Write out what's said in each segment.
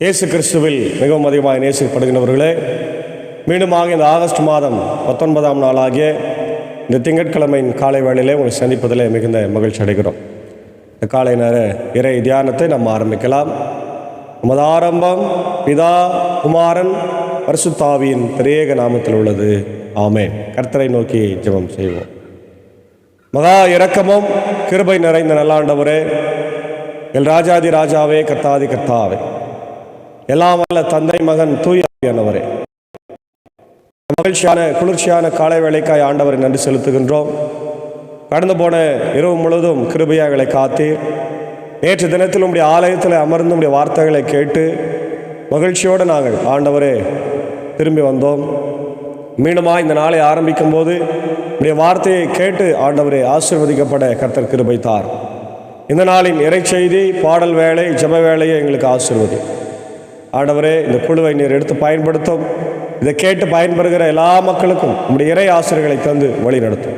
இயேசு கிறிஸ்துவில் மிகவும் அதிகமாக நேசிக்கப்படுகின்றவர்களே, மீண்டுமாக இந்த ஆகஸ்ட் மாதம் 19ஆம் நாளாகிய இந்த திங்கட்கிழமையின் காலை வேளையிலே உங்களை சந்திப்பதிலே மிகுந்த மகிழ்ச்சி அடைகிறோம். இந்த காலை நேர இறை தியானத்தை நாம் ஆரம்பிக்கலாம். நமது ஆரம்பம் பிதா, குமாரன், பரிசுத்தாவியின் திரியேக நாமத்தில் உள்ளது. ஆமென். கர்த்தரை நோக்கி ஜெபம் செய்வோம். மகா இரக்கமும் கிருபை நிறைந்த நல்லாண்டவரே, எல் ராஜாதி ராஜாவே, கர்த்தாதி கர்த்தாவே, எல்லாம் வல்ல தந்தை, மகன், தூய ஆவியானவரே, மகிழ்ச்சியான குளிர்ச்சியான காலை வேளைக்காய் ஆண்டவரை நன்றி செலுத்துகின்றோம். கடந்து போன இரவு முழுவதும் கிருபையாகளை காத்தீர். நேற்று தினத்தில் உடைய ஆலயத்தில் அமர்ந்து உடைய வார்த்தைகளை கேட்டு மகிழ்ச்சியோடு நாங்கள் ஆண்டவரே திரும்பி வந்தோம். மீண்டுமா இந்த நாளை ஆரம்பிக்கும் போது உடைய வார்த்தையை கேட்டு ஆண்டவரே ஆசீர்வதிக்கப்பட கர்த்தர் கிருபை தார். இந்த நாளின் இறைச்செய்தி, பாடல் வேலை, ஜெப வேலையை எங்களுக்கு ஆசீர்வதி. ஆண்டவரே, இந்த குழுவை நீர் எடுத்து பயன்படுத்தும். இதை கேட்டு பயன்பெறுகிற எல்லா மக்களுக்கும் உங்களுடைய இறை ஆசிரியர்களை தந்து வழி நடத்தும்.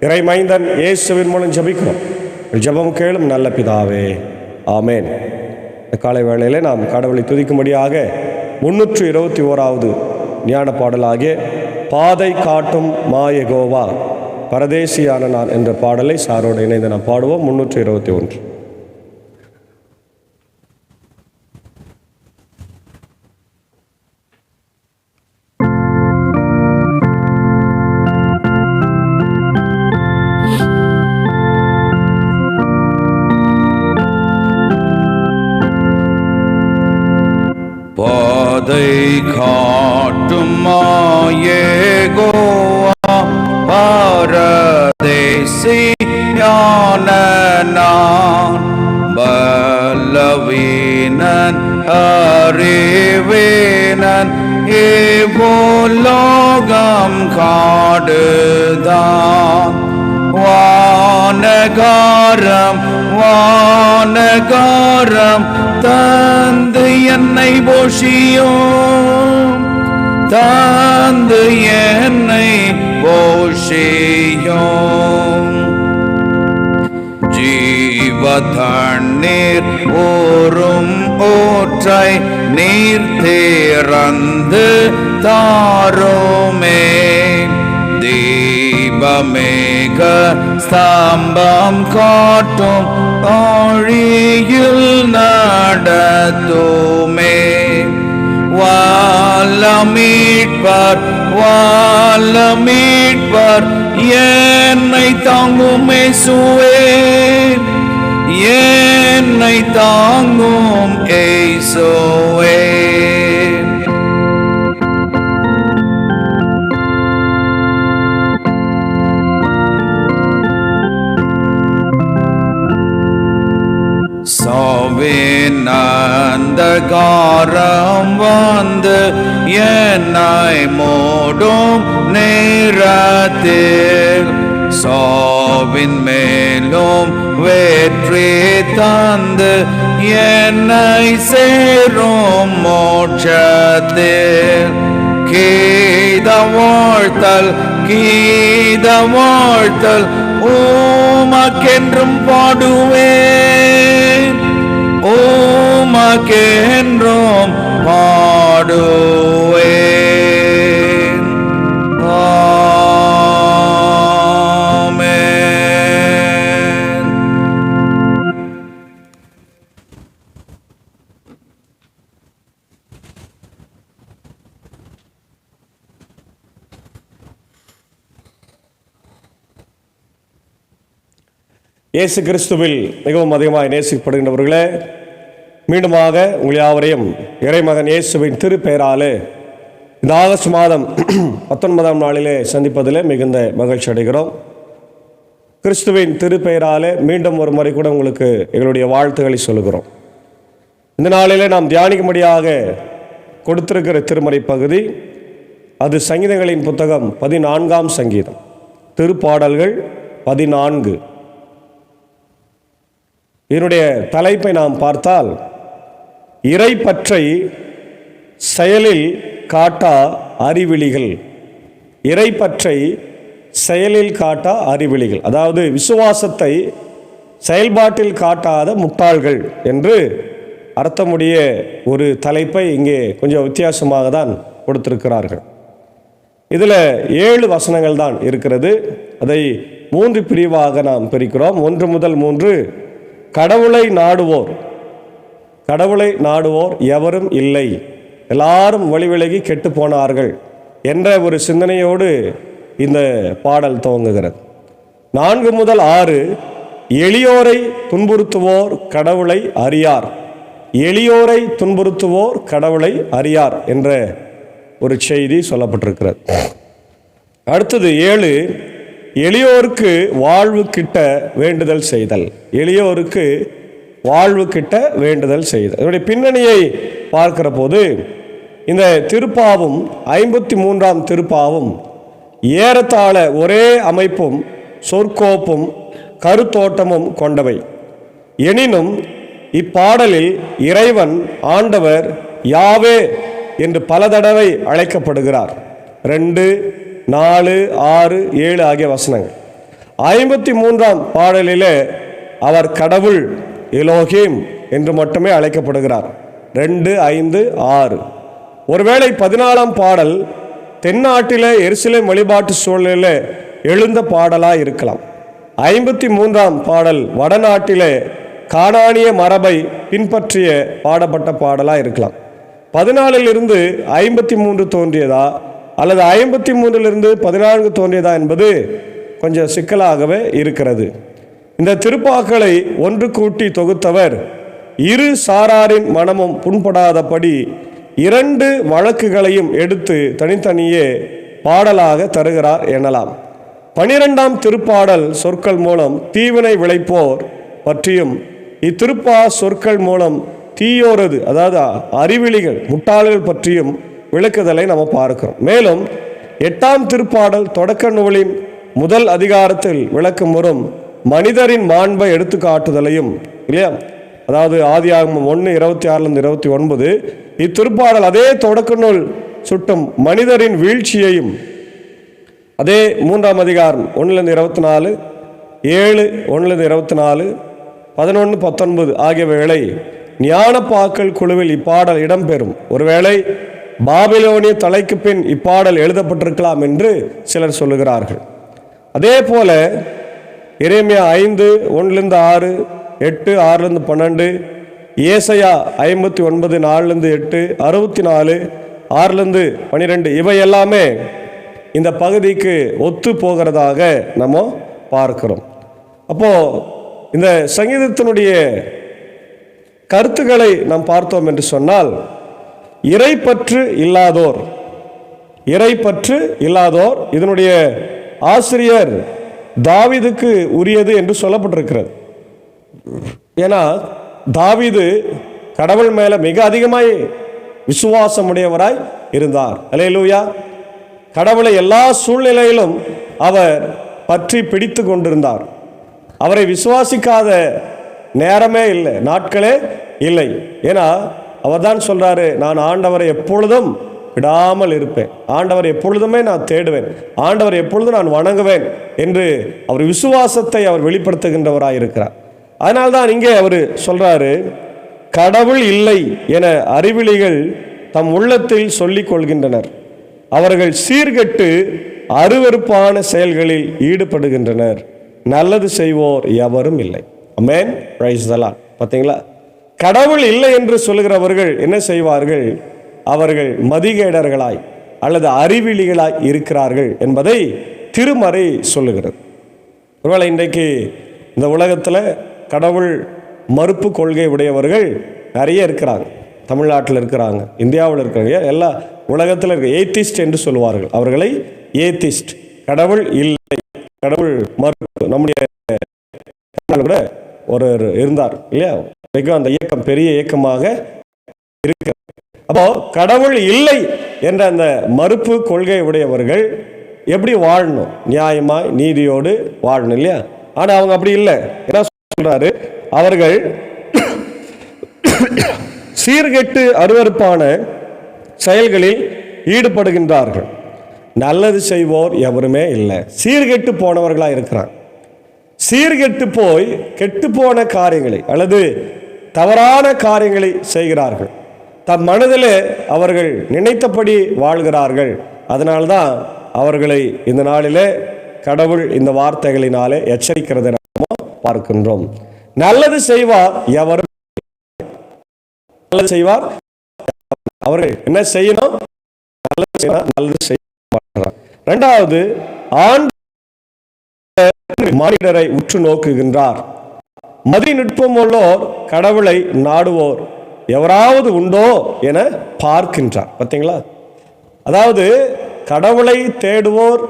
இறை மைந்தன் இயேசுவின் மூலம் ஜெபிக்கிறோம். ஜெபம் கேளும் நல்ல பிதாவே, ஆமேன். இந்த காலை வேளையிலே நாம் கடவுளை துதிக்கும்படியாக 321வது ஞான பாடலாகிய பாதை காட்டும் மாயகோவா பரதேசியான நான் என்ற பாடலை சாரோடு இணைந்து நாம் பாடுவோம். 321. பாதை காட்டும் மாயகோவா பரதேசியான நான், பலவீனன் அறிவேனன் இவ்வுலோகம் காடுதான். வானகாரம் தந்து என்னை போஷியும், தந்து என்னை போஷியும். ஜீவ தண்ணீர் ஊறும் ஊற்றை நீர் திறந்து தாருமே. தீபமேக ஸ்தம்பம் காட்டும் ஆழியில் நடத்துமே. வாலமீட்பர் என்னை தாங்கும் இயேசுவே, என்னை தாங்கும் இயேசுவே. சாவின் அந்தகாரம் வந்து என்னை மூடும் நேரத்தில், சாவின் மேலும் வெற்றி தந்து என்னை சேரும் மோட்சத்தில். கீத வாழ்த்தல் உமக்கென்றும் பாடுவேன், உமக்கென்றும் பாடுவேன். ஆமென். இயேசு கிறிஸ்துவில் மிகவும் அதிகமாக நேசிக்கப்படுகின்றவர்களே, மீண்டுமாக உங்கள் யாவரையும் இறைமகன் இயேசுவின் திருப்பெயராலே இந்த ஆகஸ்ட் மாதம் 19ஆம் நாளிலே சந்திப்பதிலே மிகுந்த மகிழ்ச்சி அடைகிறோம். கிறிஸ்துவின் திருப்பெயராலே மீண்டும் ஒரு முறை கூட உங்களுக்கு எங்களுடைய வாழ்த்துக்களை சொல்லுகிறோம். இந்த நாளிலே நாம் தியானிக்கும்படியாக கொடுத்திருக்கிற திருமறை பகுதி, அது சங்கீதங்களின் புத்தகம் 14ஆம் சங்கீதம், திருப்பாடல்கள் 14. இதனுடைய தலைப்பை நாம் பார்த்தால், இறைப்பற்றை செயலில் காட்டா அறிவிலிகள். இறைப்பற்றை செயலில் காட்டா அறிவிலிகள், அதாவது விசுவாசத்தை செயல்பாட்டில் காட்டாத முட்டாள்கள் என்று அர்த்தமுடைய ஒரு தலைப்பை இங்கே கொஞ்சம் வித்தியாசமாக தான் கொடுத்திருக்கிறார்கள். இதில் 7 வசனங்கள் தான் இருக்கிறது. அதை 3 பிரிவாக நாம் பிரிக்கிறோம். 1 முதல் 3 கடவுளை நாடுவோர், கடவுளை நாடுவோர் எவரும் இல்லை, எல்லாரும் வழி விலகி கெட்டு போனார்கள் என்ற ஒரு சிந்தனையோடு இந்த பாடல் துவங்குகிறது. 4 முதல் 6 எளியோரை துன்புறுத்துவோர் கடவுளை அறியார், எளியோரை துன்புறுத்துவோர் கடவுளை அறியார் என்ற ஒரு செய்தி சொல்லப்பட்டிருக்கிறது. அடுத்தது 7 எளியோருக்கு வாழ்வு கிட்ட வேண்டுதல் செய்தல், எளியோருக்கு வாழ்வு கிட்ட வேண்டுதல் செய்தல். இதனுடைய பின்னணியை பார்க்கிற போது இந்த திருப்பாவும் 53ஆம் திருப்பாவும் ஏறத்தாழ ஒரே அமைப்பும் சொற்கோப்பும் கருத்தோட்டமும் கொண்டவை. எனினும் இப்பாடலில் இறைவன் ஆண்டவர் யாவே என்று பல தடவை அழைக்கப்படுகிறார். 2, 4, 6, 7 ஆகிய வசனங்கள். 53ஆம் பாடலிலே அவர் கடவுள் எலோஹிம் என்று மட்டுமே அழைக்கப்படுகிறார். 2, 5, 6. ஒருவேளை 14ஆம் பாடல் தென்னாட்டிலே எருசலேம் வழிபாட்டு சூழலில் எழுந்த பாடலாக இருக்கலாம். 53ஆம் பாடல் வடநாட்டிலே கானானிய மரபை பின்பற்றிய பாடப்பட்ட பாடலாக இருக்கலாம். 14இலிருந்து 53 தோன்றியதா அல்லது 53இலிருந்து 14 தோன்றியதா என்பது கொஞ்சம் சிக்கலாகவே இருக்கிறது. இந்த திருப்பாக்களை ஒன்று கூட்டி தொகுத்தவர் இரு சாராரின் மனமும் புண்படாதபடி 2 வழக்குகளையும் எடுத்து தனித்தனியே பாடலாக தருகிறார் எனலாம். 12ஆம் திருப்பாடல் சொற்கள் மூலம் தீவினை விளைப்போர் பற்றியும், இத்திருப்பா சொற்கள் மூலம் தீயோரது அதாவது அறிவிலிகள் முட்டாள்கள் பற்றியும் விளக்குதலை நம்ம பார்க்கிறோம். மேலும் 8ஆம் திருப்பாடல் தொடக்க நூலின் முதல் அதிகாரத்தில் விளக்கும் வரும் மனிதரின் மாண்பை எடுத்து காட்டுதலையும் இல்லையா, அதாவது ஆதியாகமம் 1:26-29 இத்திருப்பாடல் அதே தொடக்க நூல் சுட்டும் மனிதரின் வீழ்ச்சியையும், அதே 3ஆம் அதிகாரம் 1-24, 7, 1-24, 11, 19 ஆகியவைகளை ஞானப்பாக்கள் குழுவில் இப்பாடல் இடம்பெறும். ஒருவேளை பாபிலோனிய தலைக்கு பின் இப்பாடல் எழுதப்பட்டிருக்கலாம் என்று சிலர் சொல்லுகிறார்கள். அதே போல எரேமியா 5, 1-6, 8, 6-12, ஏசாயா 59, 4-8, 64, 6-12 இவை எல்லாமே இந்த பகுதிக்கு ஒத்து போகிறதாக நம்ம பார்க்கிறோம். அப்போ இந்த சங்கீதத்தினுடைய கருத்துக்களை நாம் பார்த்தோம் என்று சொன்னால், இறைப்பற்று இல்லாதோர், இறைப்பற்று இல்லாதோர் இதனுடைய ஆசிரியர் தாவீதுக்கு உரியது என்று சொல்லப்பட்டிருக்கிறது. ஏன்னா தாவீது கடவுள் மேல மிக அதிகமாய் விசுவாசமுடையவராய் இருந்தார். அல்லேலூயா. கடவுளை எல்லா சூழ்நிலையிலும் அவர் பற்றி பிடித்து கொண்டிருந்தார். அவரை விசுவாசிக்காத நேரமே இல்லை, நாட்களே இல்லை. ஏன்னா அவர் தான் சொல்றாரு, நான் ஆண்டவரை எப்பொழுதும் விடாமல் இருப்பேன், ஆண்டவர் எப்பொழுதுமே நான் தேடுவேன், ஆண்டவர் எப்பொழுதும் நான் வணங்குவேன் என்று அவர் விசுவாசத்தை அவர் வெளிப்படுத்துகின்றவராய் இருக்கிறார். அதனால்தான் இங்கே அவர் சொல்றாரு, கடவுள் இல்லை என அறிவிலிகள் தம் உள்ளத்தில் சொல்லிக் கொள்கின்றனர், அவர்கள் சீர்கெட்டு அருவருப்பான செயல்களில் ஈடுபடுகின்றனர், நல்லது செய்வோர் எவரும் இல்லை. ஆமென், பிரைஸ் தி லார்ட். பார்த்தீங்களா, கடவுள் இல்லை என்று சொல்லுகிறவர்கள் என்ன செய்வார்கள்? அவர்கள் மதிகேடர்களாய் அல்லது அறிவிலிகளாய் இருக்கிறார்கள் என்பதை திருமறை சொல்லுகிறது. ஒருவேளை இன்றைக்கு இந்த உலகத்தில் கடவுள் மறுப்பு கொள்கை உடையவர்கள் நிறைய இருக்கிறாங்க. தமிழ்நாட்டில் இருக்கிறாங்க, இந்தியாவில் இருக்கிறாங்க, எல்லா உலகத்தில் இருக்க ஏத்திஸ்ட் என்று சொல்லுவார்கள். அவர்களை ஏத்திஸ்ட், கடவுள் இல்லை, கடவுள் மறுப்பு. நம்முடைய கூட ஒரு இருந்தார் இல்லையா, அந்த இயக்கம் பெரிய இயக்கமாக இருக்கிறது. அப்போ கடவுள் இல்லை என்ற அந்த மறுப்பு கொள்கை உடையவர்கள் எப்படி வாழணும்? நியாயமாய் நீதியோடு வாழணும் இல்லையா? ஆனா அவங்க அப்படி இல்லை. என்ன சொல்றாரு? அவர்கள் சீர்கெட்டு அருவருப்பான செயல்களில் ஈடுபடுகின்றார்கள், நல்லது செய்வோர் எவருமே இல்லை. சீர்கெட்டு போனவர்களா இருக்கிறாங்க. சீர்கெட்டு போய் கெட்டு போன காரியங்களை அல்லது தவறான காரியங்களை செய்கிறார்கள். தம் மனதிலே அவர்கள் நினைத்தபடி வாழ்கிறார்கள். அதனால்தான் அவர்களை இந்த நாளிலே கடவுள் இந்த வார்த்தைகளினாலே எச்சரிக்கிறதை நாம் பார்க்கின்றோம். நல்லது செய்வார் எவரும், நல்லது செய்வார் அவர்கள் என்ன செய்யணும்? நல்லது செய்வார். இரண்டாவது, மானிடரை உற்று நோக்குகின்றார். மதி நுட்பம் உள்ளோர் கடவுளை நாடுவோர் எவராவது உண்டோ என பார்க்கின்றார். பார்த்தீங்களா? அதாவது கடவுளை தேடுவோர்,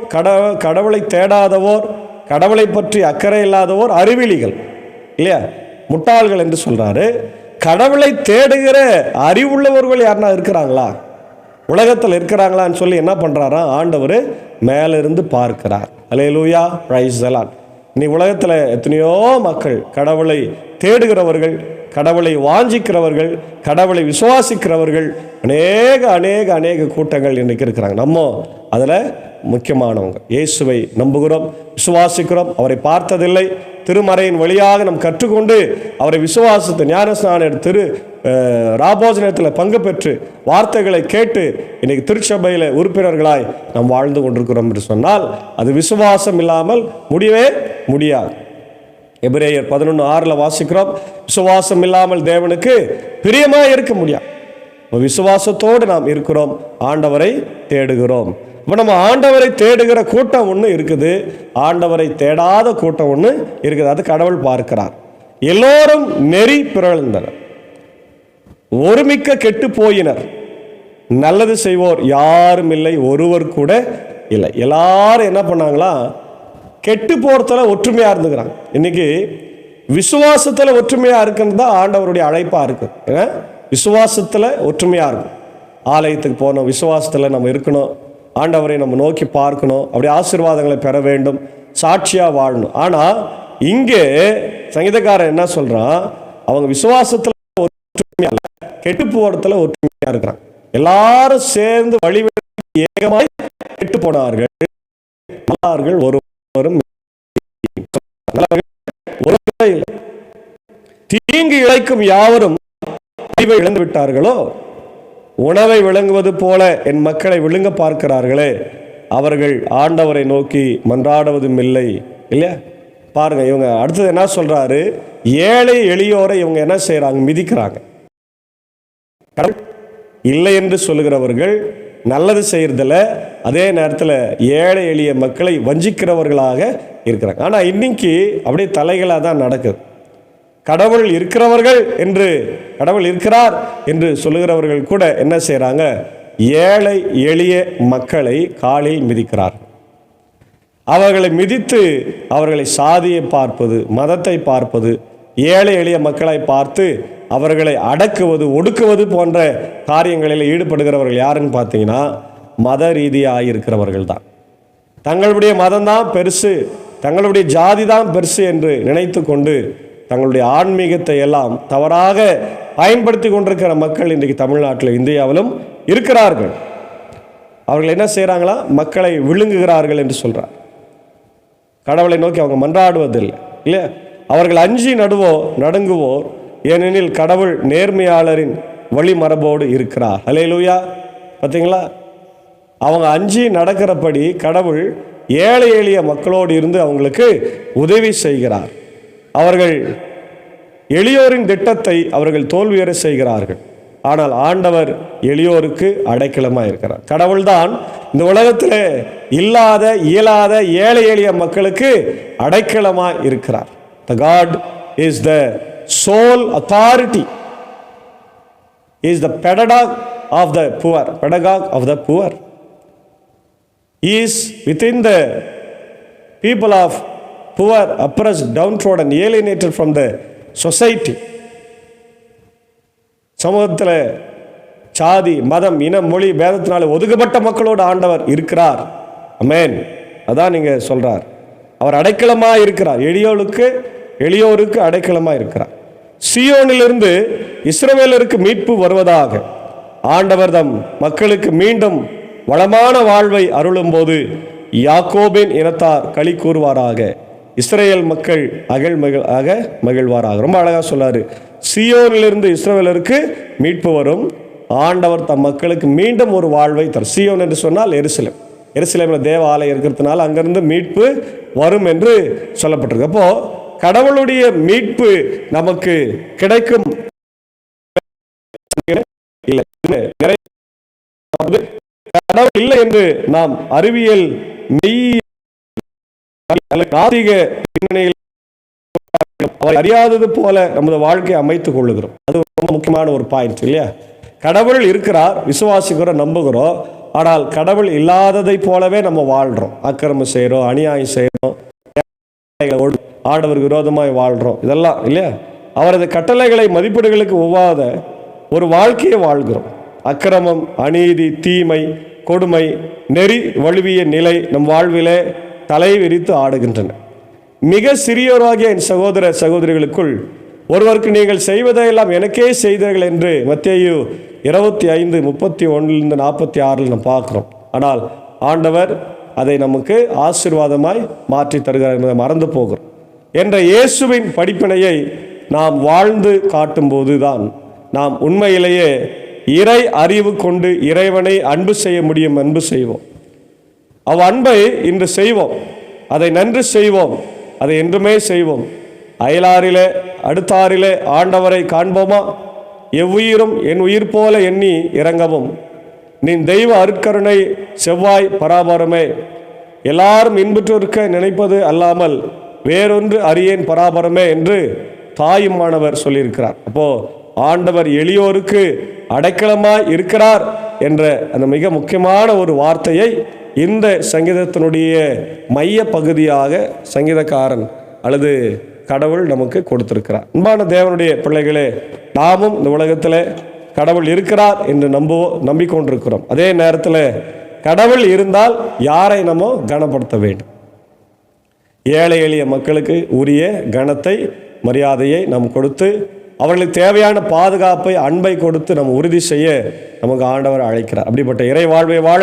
கடவுளை தேடாதவோர், கடவுளை பற்றி அக்கறை இல்லாதவோர் அறிவிலிகள் இல்லையா, முட்டாள்கள் என்று சொல்றாரு. கடவுளை தேடுகிற அறிவுள்ளவர்கள் யாருன்னா இருக்கிறாங்களா, உலகத்தில் இருக்கிறாங்களான்னு சொல்லி என்ன பண்றாரா ஆண்டவர் மேலிருந்து பார்க்கிறார். அல்லேலூயா, பிரைஸ் தி லார்ட். நீ உலகத்தில் எத்தனையோ மக்கள் கடவுளை தேடுகிறவர்கள், கடவுளை வாஞ்சிக்கிறவர்கள், கடவுளை விசுவாசிக்கிறவர்கள் அநேக அநேக அநேக கூட்டங்கள் இன்றைக்கு இருக்கிறாங்க. நம்ம அதில் முக்கியமானவங்க. இயேசுவை நம்புகிறோம், விசுவாசிக்கிறோம், அவரை பார்த்ததில்லை, திருமறையின் வழியாக நாம் கற்றுக்கொண்டு அவரை விசுவாசத்தை ஞானஸ்நான திரு ராபோஜனத்தில் பங்கு பெற்று வார்த்தைகளை கேட்டு இன்னைக்கு திருச்சபையில் உறுப்பினர்களாய் நாம் வாழ்ந்து கொண்டிருக்கிறோம் என்று சொன்னால் அது விசுவாசம் இல்லாமல் முடியவே முடியாது. எபிரேயர் 11:6 வாசிக்கிறோம், விசுவாசம் இல்லாமல் தேவனுக்கு பிரியமாக இருக்க முடியாது. விசுவாசத்தோடு நாம் இருக்கிறோம், ஆண்டவரை தேடுகிறோம். இப்போ நம்ம ஆண்டவரை தேடுகிற கூட்டம் ஒன்று இருக்குது, ஆண்டவரை தேடாத கூட்டம் ஒன்று இருக்குது. அது கடவுள் பார்க்கிறார். எல்லோரும் நெறி பிறழ்ந்தனர், ஒருமிக்க கெட்டு போயினர், நல்லது செய்வோர் யாரும் இல்லை, ஒருவர் கூட இல்லை. எல்லாரும் என்ன பண்ணாங்களா, கெட்டு போறதுல ஒற்றுமையா இருந்துக்கிறாங்க. இன்னைக்கு விசுவாசத்துல ஒற்றுமையா இருக்குன்னு தான் ஆண்டவருடைய அழைப்பா இருக்கு. விசுவாசத்துல ஒற்றுமையா இருக்கும். ஆலயத்துக்கு போகணும், விசுவாசத்துல நம்ம இருக்கணும், ஆண்டவரை நம்ம நோக்கி பார்க்கணும், அப்படி ஆசீர்வாதங்களை பெற வேண்டும், சாட்சியா வாழணும். ஆனா இங்கே சங்கீதக்காரன் என்ன சொல்றான், அவங்க விசுவாசத்துல ஒற்றுமையா இல்லை, கெட்டு போறதுல ஒற்றுமையா இருக்கிறாங்க. எல்லாரும் சேர்ந்து வழிவிட்டு ஏகமாய் கெட்டு போனார்கள். ஒருவரும் தீங்கு இழைக்கும் யாவரும் அறிவை இழந்து விட்டார்களோ, உணவை விளங்குவது போல என் மக்களை விழுங்க பார்க்கிறார்களே, அவர்கள் ஆண்டவரை நோக்கி மன்றாடுவதும் இல்லை. இல்லையா? பாருங்க, இவங்க அடுத்தது என்ன சொல்றாரு, ஏழை எளியோரை இவங்க என்ன செய்யறாங்க, மிதிக்கிறாங்க. இல்லை என்று சொல்லுகிறவர்கள் நல்லது செய்யறதில்ல, அதே நேரத்தில் ஏழை எளிய மக்களை வஞ்சிக்கிறவர்களாக இருக்கிறாங்க. ஆனால் இன்னைக்கு அப்படியே தலைகளாக தான் நடக்குது. கடவுள் இருக்கிறவர்கள் என்று, கடவுள் இருக்கிறார் என்று சொல்லுகிறவர்கள் கூட என்ன செய்யறாங்க, ஏழை எளிய மக்களை காலில் மிதிக்கிறார். அவர்களை மிதித்து அவர்களை சாதியை பார்ப்பது, மதத்தை பார்ப்பது, ஏழை எளிய மக்களை பார்த்து அவர்களை அடக்குவது, ஒடுக்குவது போன்ற காரியங்களில் ஈடுபடுகிறவர்கள் யாருன்னு பார்த்தீங்கன்னா மத ரீதியாக இருக்கிறவர்கள் தான். தங்களுடைய மதம் தான் பெருசு, தங்களுடைய ஜாதி தான் பெருசு என்று நினைத்து கொண்டு தங்களுடைய ஆன்மீகத்தை எல்லாம் தவறாக பயன்படுத்தி கொண்டிருக்கிற மக்கள் இன்றைக்கு தமிழ்நாட்டில், இந்தியாவிலும் இருக்கிறார்கள். அவர்கள் என்ன செய்கிறாங்களா, மக்களை விழுங்குகிறார்கள் என்று சொல்கிறார். கடவுளை நோக்கி அவங்க மன்றாடுவதில்லை. இல்லையா? அவர்கள் அஞ்சி நடுங்குவோர், ஏனெனில் கடவுள் நேர்மையாளரின் வழிமரபோடு இருக்கிறார். அல்லேலூயா. பார்த்தீங்களா? அவங்க அஞ்சி நடக்கிறபடி கடவுள் ஏழை எளிய மக்களோடு இருந்து அவங்களுக்கு உதவி செய்கிறார். அவர்கள் எளியோரின் திட்டத்தை அவர்கள் தோல்வியற செய்கிறார்கள். ஆனால் ஆண்டவர் எளியோருக்கு அடைக்கலமாக இருக்கிறார். கடவுள்தான் இந்த உலகத்தில் இல்லாத இயலாத ஏழை எளிய மக்களுக்கு அடைக்கலமாக இருக்கிறார். The God is the sole authority, is the pedagogue of the poor, pedagogue of the poor. He is within the people of poor, oppressed, downtrodden, alienated from the society. சமூகத்தில் சாதி, மதம், இனம், மொழி பேதத்தினால ஒதுக்கப்பட்ட மக்களோடு ஆண்டவர் இருக்கிறார். ஆமென். அதான் நீங்க சொல்றார். அவர் அடைக்கலமாக இருக்கிறார், எளியோருக்கு அடைக்கலமாக இருக்கிறார். சீயோனிலிருந்து இஸ்ரவேலருக்கு மீட்பு வருவதாக. ஆண்டவர் தம் மக்களுக்கு மீண்டும் வளமான வாழ்வை அருளும் போது யாக்கோபின் இனத்தார் களி கூறுவாராக. இஸ்ரவேல் மக்கள் மகிழ்வாராக. ரொம்ப அழகாக சொல்லாரு, சீயோனிலிருந்து இஸ்ரவேலருக்கு மீட்பு வரும், ஆண்டவர் தம் மக்களுக்கு மீண்டும் ஒரு வாழ்வை தரும். சீயோன் என்று சொன்னால் எருசலேம். எருசலேமில் தேவ ஆலயம் இருக்கிறதுனால அங்கிருந்து மீட்பு வரும் என்று சொல்லப்பட்டிருக்கு. அப்போ கடவுளுடைய மீட்பு நமக்கு கிடைக்கும் இல்லை. கடவுள் இல்லை என்று நாம் அறிவியல் பின்னணியில் அறியாதது போல நமது வாழ்க்கையை அமைத்துக் கொள்ளுகிறோம். அது ரொம்ப முக்கியமான ஒரு பாயிண்ட் இல்லையா? கடவுள் இருக்கிறார், விசுவாசிக்கிறோம், நம்புகிறோம். ஆனால் கடவுள் இல்லாததை போலவே நம்ம வாழ்றோம். அக்கிரமம் செய்யறோம், அநியாயம் செய்யறோம், ஆண்டவருக்கு விரோதமாய் வாழ்றோம். இதெல்லாம் இல்லையா? அவரது கட்டளைகளை மதிப்பீடுகளுக்கு ஒவ்வாத ஒரு வாழ்க்கையை வாழ்கிறோம். அக்கிரமம், அநீதி, தீமை, கொடுமை, நெறி வழுவிய நிலை நம் வாழ்விலே தலை விரித்து ஆடுகின்றன. மிக சிறியோராகிய என் சகோதர சகோதரிகளுக்குள் ஒருவருக்கு நீங்கள் செய்வதையெல்லாம் எனக்கே செய்தீர்கள் என்று மத்தேயு 25:31-46 நாம் பார்க்கிறோம். ஆனால் ஆண்டவர் அதை நமக்கு ஆசீர்வாதமாய் மாற்றி தருகிறார் என்பதை மறந்து போகிறோம். என்ற இயேசுவின் படிப்பினையை நாம் வாழ்ந்து காட்டும்போது தான் நாம் உண்மையிலேயே இறை அறிவு கொண்டு இறைவனை அன்பு செய்ய முடியும். அன்பு செய்வோம், அன்பை இன்று செய்வோம், அதை நன்று செய்வோம், அதை என்றுமே செய்வோம். அயலாரிலே அடுத்தாரிலே ஆண்டவரை காண்போமா? எவ்வுயிரும் என் உயிர் போல எண்ணி இறங்கவும், நீ தெய்வ அருட்கருணை செவ்வாய் பராபரமே, எல்லாரும் இன்புற்றிருக்க நினைப்பது அல்லாமல் வேறொன்று அறியேன் பராபரமே என்று தாயுமானவர் சொல்லியிருக்கிறார். அப்போ ஆண்டவர் எளியோருக்கு அடைக்கலமாய் இருக்கிறார் என்ற அந்த மிக முக்கியமான ஒரு வார்த்தையை இந்த சங்கீதத்தினுடைய மைய பகுதியாக சங்கீதக்காரன் அல்லது கடவுள் நமக்கு கொடுத்திருக்கிறார். அன்பான தேவனுடைய பிள்ளைகளே, நாமும் இந்த உலகத்தில் கடவுள் இருக்கிறார் என்று நம்பிக்கொண்டிருக்கிறோம். அதே நேரத்தில் கடவுள் இருந்தால் யாரை நம்ம கனப்படுத்த வேண்டும்? ஏழை எளிய மக்களுக்கு உரிய கனத்தை, மரியாதையை நாம் கொடுத்து அவர்களுக்கு தேவையான பாதுகாப்பை, அன்பை கொடுத்து நம்ம உறுதி செய்ய நமக்கு ஆண்டவர் அழைக்கிறார். அப்படிப்பட்ட இறை வாழ்வை வாழ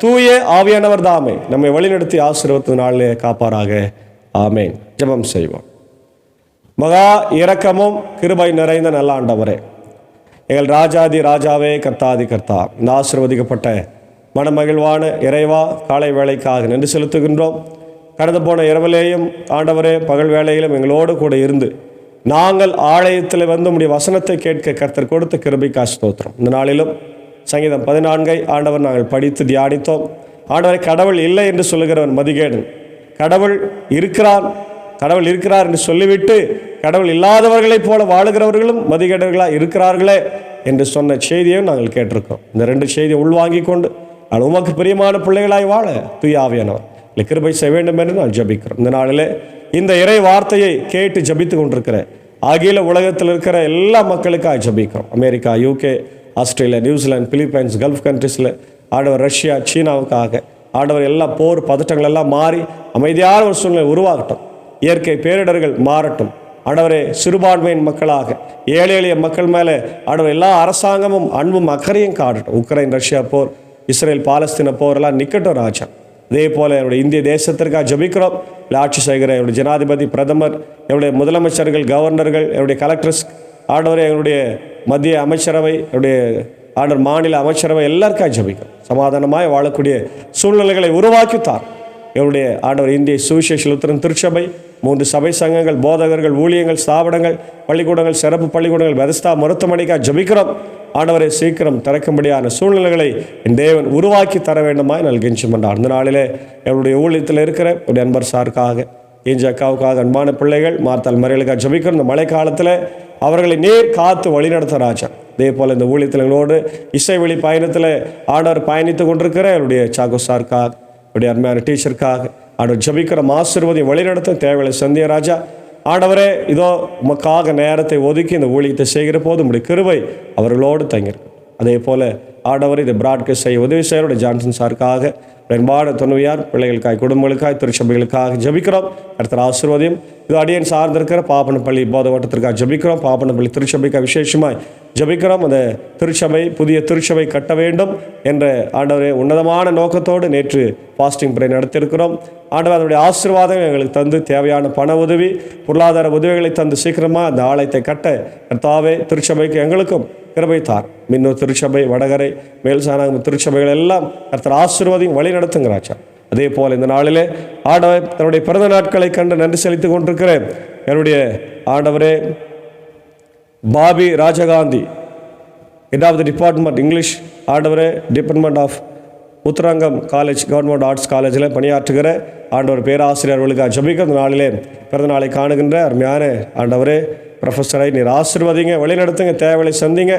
தூய ஆவியானவர் தாமே நம்மை வழிநடத்தி ஆசீர்வதித்து நாளிலே காப்பாராக. ஆமேன். ஜெபம் செய்வோம். மகா இரக்கமும் கிருபை நிறைந்த நல்ல ஆண்டவரே, எங்கள் ராஜாதி ராஜாவே, கர்த்தாதி கர்த்தா, இந்த ஆசீர்வதிக்கப்பட்ட மனமகிழ்வான இறைவா காலை வேளைக்காக நன்றி செலுத்துகின்றோம். கடந்து போன இரவிலேயும் ஆண்டவரே பகல் வேளையிலும் எங்களோடு கூட இருந்து நாங்கள் ஆலயத்தில் வந்து உம்முடைய வசனத்தை கேட்க கர்த்தர் கொடுத்த கிருபைக்காக ஸ்தோத்திரம். இந்த நாளிலும் சங்கீதம் 14 ஆண்டவர் நாங்கள் படித்து தியானித்தோம். ஆண்டவரை கடவுள் இல்லை என்று சொல்லுகிறவன் மதிகேடன், கடவுள் இருக்கிறார் என்று சொல்லிவிட்டு கடவுள் இல்லாதவர்களைப் போல வாழுகிறவர்களும் மதிகேடர்களாக இருக்கிறார்களே என்று சொன்ன செய்தியை நாங்கள் கேட்டிருக்கோம். இந்த 2 செய்தியை உள்வாங்கி கொண்டு நான் உமக்கு பிரியமான பிள்ளைகளாய் வாழ தூய ஆவியானவர் கிருபை செய்ய வேண்டும் என்று நான் ஜபிக்கிறோம். இந்த நாளிலே இந்த இறை வார்த்தையை கேட்டு ஜபித்து கொண்டிருக்கிற அகில உலகத்தில் இருக்கிற எல்லா மக்களுக்காக ஜபிக்கிறோம். America, UK, Australia, New Zealand, Philippines, Gulf கண்ட்ரீஸில் ஆண்டவர், ரஷ்யா, சீனாவுக்காக ஆண்டவர் எல்லா போர் பதட்டங்கள் எல்லாம் மாறி அமைதியான ஒரு சூழ்நிலை உருவாகட்டும். இயற்கை பேரிடர்கள் மாறட்டும். ஆண்டவரே, சிறுபான்மையின் மக்களாக ஏழை எளிய மக்கள் மேலே ஆண்டவர் எல்லா அரசாங்கமும் அன்பும் அக்கறையும் காட்டட்டும். உக்ரைன் ரஷ்யா போர், இஸ்ரேல் பாலஸ்தீன போர் எல்லாம் நிக்கட்டும் ராஜா. இதே போல் என்னுடைய இந்திய தேசத்திற்காக ஜபிக்கிறோம். ஆட்சி செய்கிற என்னுடைய ஜனாதிபதி, பிரதமர், என்னுடைய முதலமைச்சர்கள், கவர்னர்கள், என்னுடைய கலெக்டர்ஸ், ஆண்டவரே என்னுடைய மத்திய அமைச்சரவை, என்னுடைய ஆண்டவர் மாநில அமைச்சரவை எல்லாருக்காக ஜபிக்கிறோம். சமாதானமாய் வாழக்கூடிய சூழ்நிலைகளை உருவாக்கித்தார். என்னுடைய ஆண்டவர் இந்திய சுவிசேஷ லுத்தரன் திருச்சபை, 3 சபை சங்கங்கள், போதகர்கள், ஊழியங்கள், ஸ்தாபனங்கள், பள்ளிக்கூடங்கள், சிறப்பு பள்ளிக்கூடங்கள், பெதஸ்தா மருத்துவமனைக்காக ஜபிக்கிறோம். ஆண்டவரை சீக்கிரம் திறக்கும்படியான சூழ்நிலைகளை என் தேவன் உருவாக்கி தர வேண்டுமாய் நான் கெஞ்சுமன்றார். அந்த நாளிலே என்னுடைய ஊழியத்தில் இருக்கிற ஒரு அன்பர் சாருக்காக, ஏஞ்சி அக்காவுக்காக, அன்பான பிள்ளைகள், மார்த்தால் மறைகளுக்காக ஜபிக்கிறோம். இந்த மழை காலத்தில் அவர்களை நேர் காத்து வழிநடத்த ராஜா. இதே போல் இந்த ஊழியத்தில் எங்களோடு இசை வழி பயணத்தில் ஆண்டவர் பயணித்து கொண்டிருக்கிற என்னுடைய சாகோ சாருக்காக, என்னுடைய அருமையான டீச்சருக்காக ஆண்டவர் ஜபிக்கிறோம். ஆசீர்வாதம் வழிநடத்த தேவையை சந்திய ராஜா. ஆண்டவரே, இதோ உமக்காக நேரத்தை ஒதுக்கி இந்த ஊழியத்தை செய்கிற போது உம்முடைய கிருபை அவர்களோடு தங்கியிருக்கும். அதே போல் ஆண்டவர் இதை பிராட்காஸ்ட் செய்ய உதவி செய்யறோட ஜான்சன் சாருக்காக அன்பான துணைவியார் பிள்ளைகளுக்காக குடும்பங்களுக்காக திருச்சபைகளுக்காக ஜெபிக்கிறோம். கர்த்தர் ஆசீர்வதியும். இது அடியேன் சார்ந்திருக்கிற பாப்பனப்பள்ளி போத ஓட்டத்திற்காக ஜெபிக்கிறோம். பாப்பனப்பள்ளி திருச்சபைக்காக விசேஷமாய் ஜெபிக்கிறோம். அந்த திருச்சபை புதிய திருச்சபை கட்ட வேண்டும் என்ற ஆண்டவரே உன்னதமான நோக்கத்தோடு நேற்று ஃபாஸ்டிங் பிரே நடத்தியிருக்கிறோம். ஆண்டவர் அதனுடைய ஆசீர்வாதங்கள் எங்களுக்கு தந்து தேவையான பண உதவி பொருளாதார உதவிகளை தந்து சீக்கிரமாக அந்த ஆலயத்தை கட்ட கர்த்தாவே திருச்சபைக்கு எங்களுக்கும் கிருபை தார். மின்னூர் திருச்சபை, வடகரை, மேல்சானகம் திருச்சபைகள் எல்லாம் கர்த்தர் ஆசீர்வாதியும் வழி நடத்துங்கிறாச்சா. அதே போல் இந்த நாளிலே ஆண்டவர் தன்னுடைய பிறந்த நாட்களை கண்டு நன்றி செலுத்திக் கொண்டிருக்கிறேன். என்னுடைய ஆண்டவரே Bobby Rajagandhi, head of the department English, ஆண்டவரே department of Uttarangam college, government arts காலேஜில் பணியாற்றுகிற ஆண்டவர் பேராசிரியர்களுக்காக ஜெபிக்கிற நாளிலே பிறந்த நாளை காணுகின்ற அருமையான ஆண்டவரே ப்ரொஃபஸரை நீர் ஆசீர்வதிங்க, வழிநடத்துங்க, தேவையை சந்திங்க.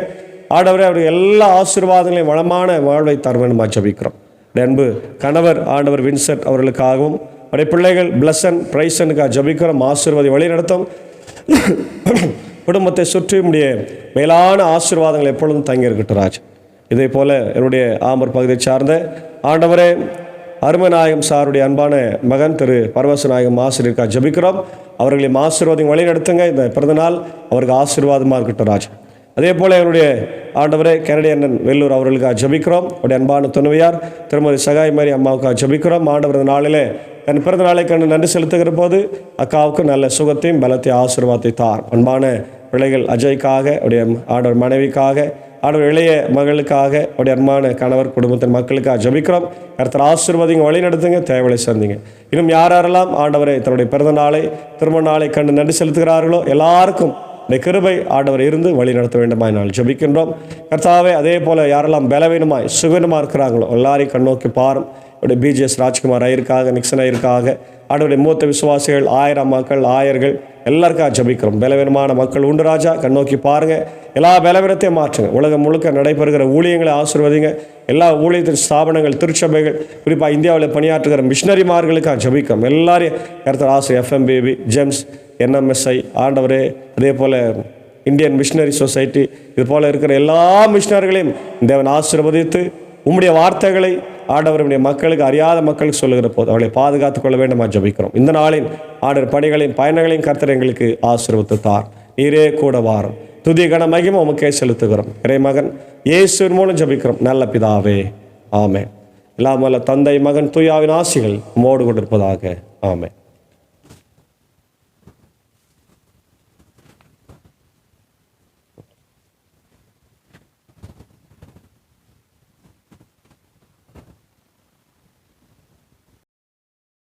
ஆண்டவரே அவருக்கு எல்லா ஆசீர்வாதங்களையும் வளமான வாழ்வை தருவேணுமா ஜெபிக்கிறோம். அன்பு கணவர் ஆண்டவர் வின்சென்ட் அவர்களுக்காகவும் அவருடைய பிள்ளைகள் பிளஸன் பிரைசனுக்காக ஜெபிக்கிறோம். ஆசீர்வாதி வழி நடத்தும். குடும்பத்தை சுற்றி முடிய மேலான ஆசீர்வாதங்கள் எப்பொழுதும் தங்கி இருக்கட்டும் ராஜ். இதே போல் என்னுடைய ஆம்பூர் பகுதியை சார்ந்த ஆண்டவரே அருமநாயகம் சாருடைய அன்பான மகன் திரு பரவசநாயகம் ஆசிரியருக்காக ஜெபிக்கிறோம். அவர்களையும் ஆசீர்வாதம் வழி நடத்துங்க. இந்த பிறந்தநாள் அவருக்கு ஆசீர்வாதமாக இருக்கட்டும் ராஜ். அதே போல் என்னுடைய ஆண்டவரே கனடியண்ணன் வெள்ளூர் அவர்களுக்காக ஜெபிக்கிறோம். அவருடைய அன்பான துணைவியார் திருமதி சகாய் மாரி அம்மாவுக்காக ஜெபிக்கிறோம். ஆண்டவர் நாளிலே தன் பிறந்த நாளை கண்டு நன்றி செலுத்துகிற போது அக்காவுக்கு நல்ல சுகத்தையும் பலத்தையும் ஆசீர்வாதத்தை தார். அன்பான பிள்ளைகள் அஜய்க்காக, அவருடைய ஆண்டவர் மனைவிக்காக, ஆண்டவர் இளைய மகளுக்காக, அவருடைய அன்பான கணவர் குடும்பத்தின் மக்களுக்காக ஜெபிக்கிறோம். கர்த்தர் ஆசீர்வாதிங்க, வழி நடத்துங்க, தேவையை சந்திங்க. இன்னும் யாரெல்லாம் ஆண்டவரை தன்னுடைய பிறந்த நாளை திருமண நாளை கண்டு நன்றி செலுத்துகிறார்களோ எல்லாருக்கும் இந்த கிருபை ஆண்டவர் இருந்து வழி நடத்த வேண்டுமாய் நாள் ஜெபிக்கின்றோம். கர்த்தாவே அதே போல் யாரெல்லாம் பலவீனமாய் சுகனமாக இருக்கிறாங்களோ எல்லாரையும் கண்ணோக்கி பாரும். அவருடைய பிஜிஎஸ் ராஜ்குமார் ஐயருக்காக, நிக்சன் ஐயருக்காக, அவருடைய மூத்த விசுவாசிகள், 1000 மக்கள், ஆயர்கள் எல்லாருக்காக ஜெபிக்கிறோம். பலவீனமான மக்கள் உண்டு ராஜா, கண்ணோக்கி பாருங்கள், எல்லா பலவீனத்தையும் மாற்றுங்க. உலகம் முழுக்க நடைபெறுகிற ஊழியங்களை ஆசீர்வதிங்க. எல்லா ஊழியத்தின் ஸ்தாபனங்கள், திருச்சபைகள், குறிப்பாக இந்தியாவில் பணியாற்றுகிற மிஷினரிமார்களுக்காக ஜெபிக்கிறோம். எல்லாரையும் கர்த்தர் ஆசிரியர் FMBB, ஜெம்ஸ், NMSI ஆண்டவரே, அதே போல் இந்தியன் மிஷினரி சொசைட்டி, இது போல் இருக்கிற எல்லா மிஷினர்களையும் தேவன் ஆசீர்வதித்து உம்முடைய வார்த்தைகளை ஆண்டவருடைய மக்களுக்கு, அறியாத மக்களுக்கு சொல்லுகிற போது அவளை பாதுகாத்துக் கொள்ள வேண்டுமா ஜெபிக்கிறோம். இந்த நாளின் ஆண்டவர் பணிகளையும் பயணங்களையும் கர்த்தர் எங்களுக்கு ஆசீர்வதித்து தார். நீரே கூட வாரும். துதி கன மகிமை உமக்கே செலுத்துகிறோம். இறைமகன் இயேசுவின் மூலம் ஜெபிக்கிறோம் நல்ல பிதாவே, ஆமென். எல்லாம் வல்ல தந்தை, மகன், தூயாவின் ஆசிகள் உம்மோடு கொண்டிருப்பதாக. ஆமென்.